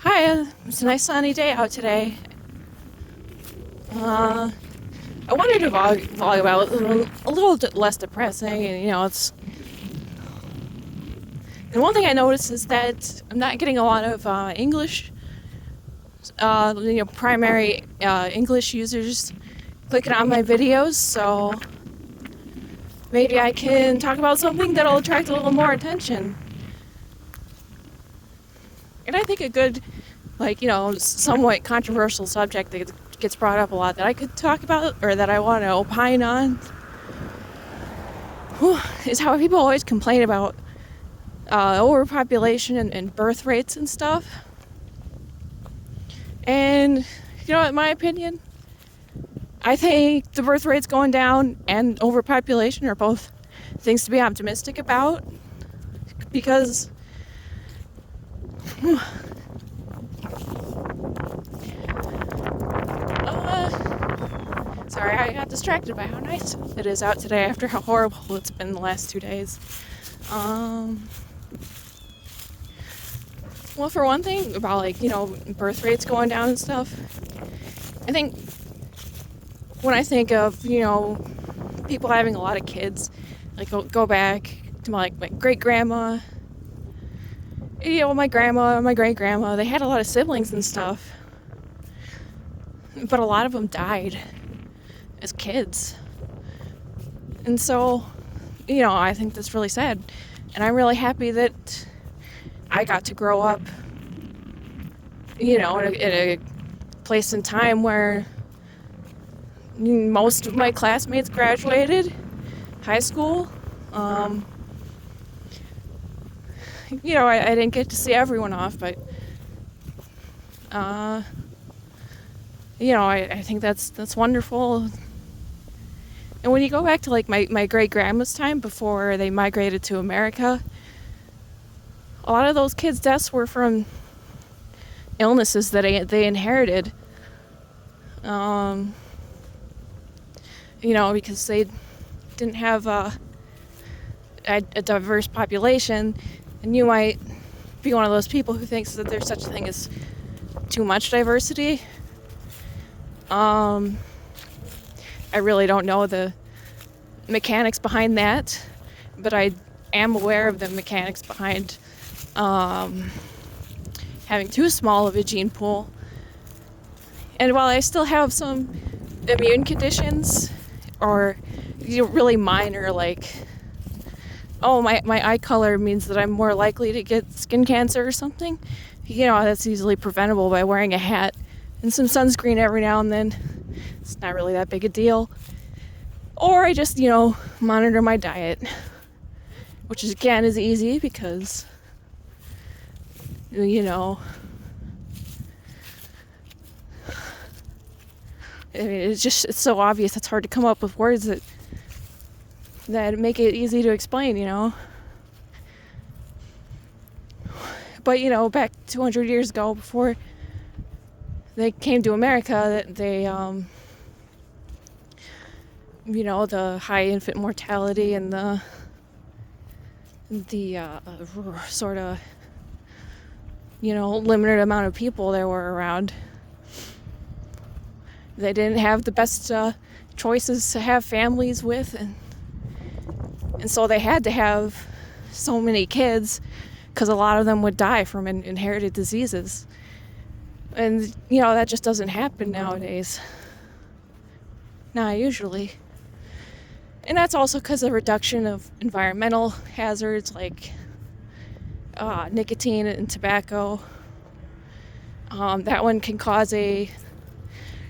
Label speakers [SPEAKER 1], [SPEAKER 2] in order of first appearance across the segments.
[SPEAKER 1] Hi, it's a nice sunny day out today. I wanted to vlog about a little less depressing, and it's. And one thing I noticed is that I'm not getting a lot of English, primary English users clicking on my videos. So maybe I can talk about something that'll attract a little more attention. And I think a good, somewhat controversial subject that gets brought up a lot that I could talk about or that I want to opine on is how people always complain about overpopulation and birth rates and stuff. And, in my opinion, I think the birth rates going down and overpopulation are both things to be optimistic about because sorry, I got distracted by how nice it is out today after how horrible it's been the last 2 days. Well, for one thing, about birth rates going down and stuff, I think when I think of, people having a lot of kids, go back to my great-grandma, my grandma, my great-grandma, they had a lot of siblings and stuff, but a lot of them died as kids. And so, I think that's really sad. And I'm really happy that I got to grow up, in a place and time where most of my classmates graduated high school. I didn't get to see everyone off, but I think that's wonderful. And when you go back to my great grandma's time before they migrated to America, a lot of those kids' deaths were from illnesses that they inherited. Because they didn't have a diverse population, and you might be one of those people who thinks that there's such a thing as too much diversity. I really don't know the mechanics behind that, but I am aware of the mechanics behind having too small of a gene pool. And while I still have some immune conditions, or really minor, my eye color means that I'm more likely to get skin cancer or something, that's easily preventable by wearing a hat and some sunscreen every now and then. It's not really that big a deal. Or I just, monitor my diet, which again is easy because, it's so obvious it's hard to come up with words that make it easy to explain, But, back 200 years ago, before they came to America, they, the high infant mortality and the sort of, limited amount of people there were around. They didn't have the best choices to have families with, and so they had to have so many kids because a lot of them would die from inherited diseases. And, that just doesn't happen nowadays. Not usually. And that's also because of reduction of environmental hazards like nicotine and tobacco. That one can cause a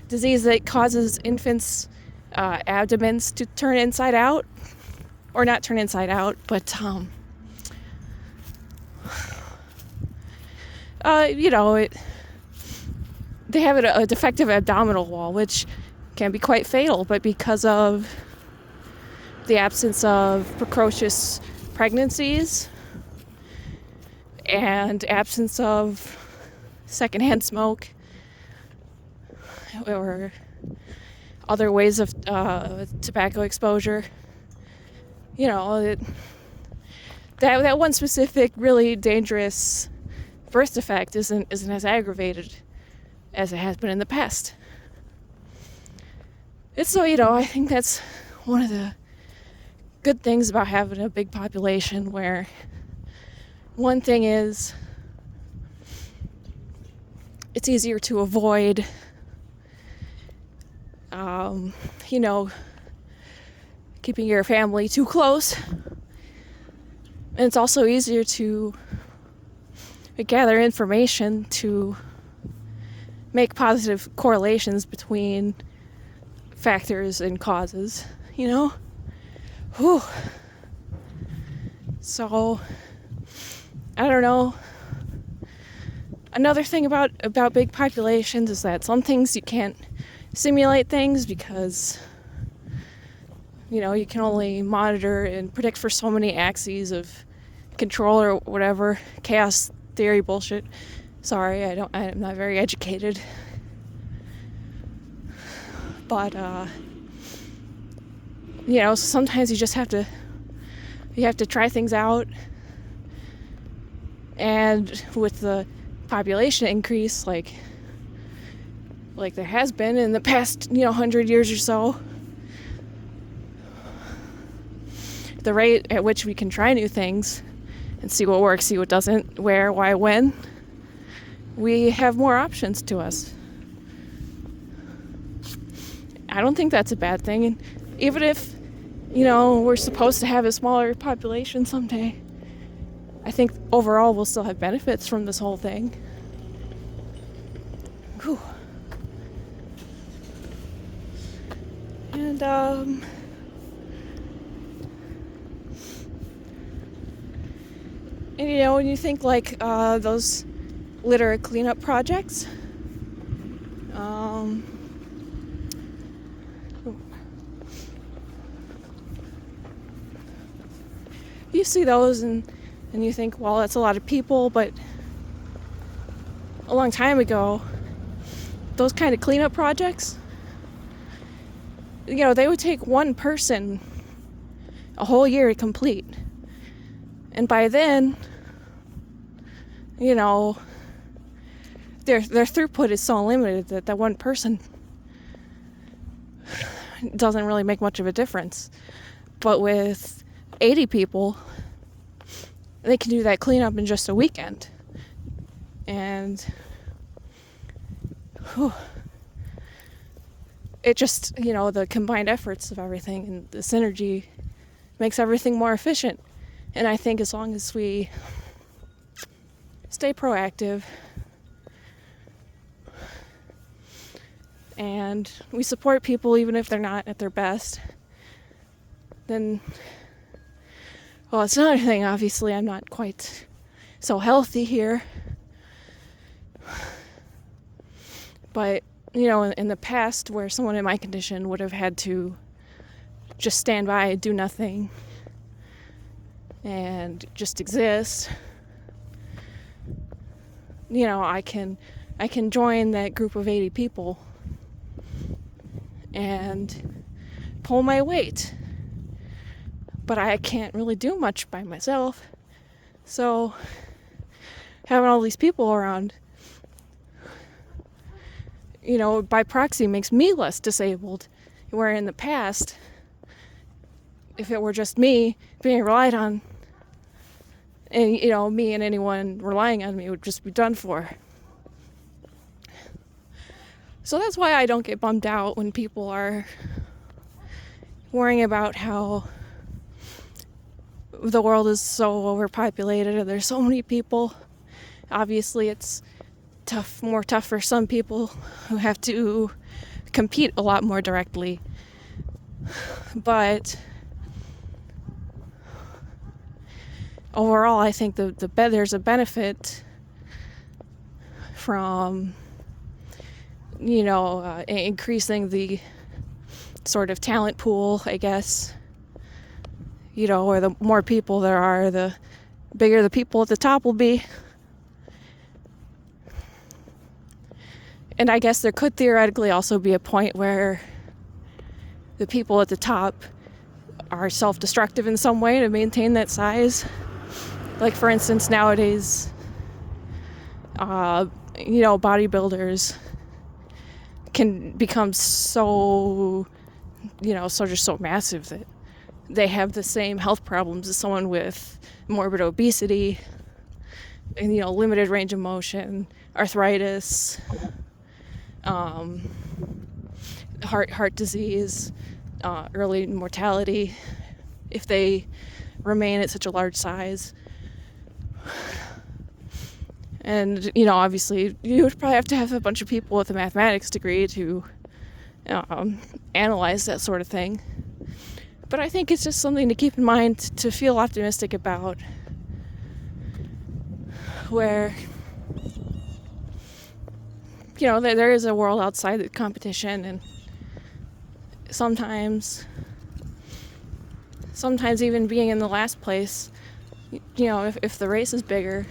[SPEAKER 1] disease that causes infants' abdomens to turn inside out. Or not turn inside out, but they have a defective abdominal wall, which can be quite fatal, but because of the absence of precocious pregnancies and absence of secondhand smoke or other ways of tobacco exposure, that one specific really dangerous birth defect isn't as aggravated as it has been in the past. It's so, I think that's one of the good things about having a big population, where one thing is it's easier to avoid, keeping your family too close. And it's also easier to gather information to make positive correlations between factors and causes, Whew. So, I don't know. Another thing about big populations is that some things you can't simulate things, because you can only monitor and predict for so many axes of control or whatever. Chaos theory bullshit. Sorry, I'm not very educated. But sometimes you just have to try things out. And with the population increase, like there has been in the past 100 years or so, the rate at which we can try new things and see what works, see what doesn't, where, why, when, we have more options to us. I don't think that's a bad thing. And even if we're supposed to have a smaller population someday, I think overall we'll still have benefits from this whole thing. Whew. And when you think like those litter cleanup projects, you see those and you think, well, that's a lot of people, but a long time ago, those kind of cleanup projects, they would take one person a whole year to complete. And by then, their throughput is so limited that one person doesn't really make much of a difference. But with 80 people, they can do that cleanup in just a weekend. And it just, the combined efforts of everything and the synergy makes everything more efficient. And I think as long as we stay proactive and we support people even if they're not at their best, then, well, it's another thing, obviously, I'm not quite so healthy here. But, in the past, where someone in my condition would have had to just stand by and do nothing and just exist, I can join that group of 80 people and pull my weight. But I can't really do much by myself. So having all these people around, by proxy makes me less disabled. Where in the past, if it were just me being relied on, and me and anyone relying on me would just be done for. So that's why I don't get bummed out when people are worrying about how the world is so overpopulated and there's so many people. Obviously, it's more tough for some people who have to compete a lot more directly. But overall, I think there's a benefit from increasing the sort of talent pool, I guess. Or the more people there are, the bigger the people at the top will be. And I guess there could theoretically also be a point where the people at the top are self-destructive in some way to maintain that size. Like, for instance, nowadays, Bodybuilders can become so just so massive that they have the same health problems as someone with morbid obesity and limited range of motion, arthritis, heart disease, early mortality if they remain at such a large size. And obviously you would probably have to have a bunch of people with a mathematics degree to analyze that sort of thing. But I think it's just something to keep in mind, to feel optimistic about, where there is a world outside the competition, and sometimes even being in the last place, if the race is bigger,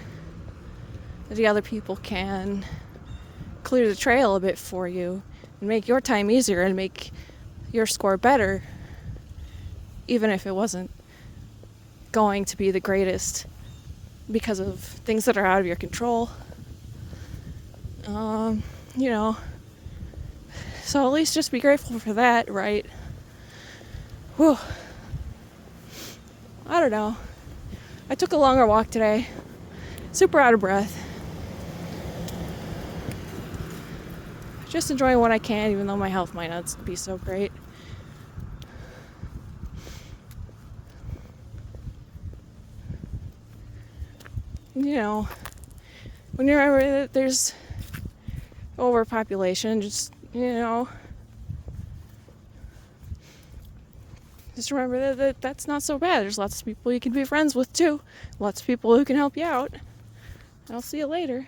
[SPEAKER 1] the other people can clear the trail a bit for you and make your time easier and make your score better, even if it wasn't going to be the greatest because of things that are out of your control. So at least just be grateful for that, right? Whew. I don't know. I took a longer walk today. Super out of breath. Just enjoying what I can, even though my health might not be so great. When you remember that there's overpopulation, just remember that that's not so bad. There's lots of people you can be friends with too. Lots of people who can help you out. I'll see you later.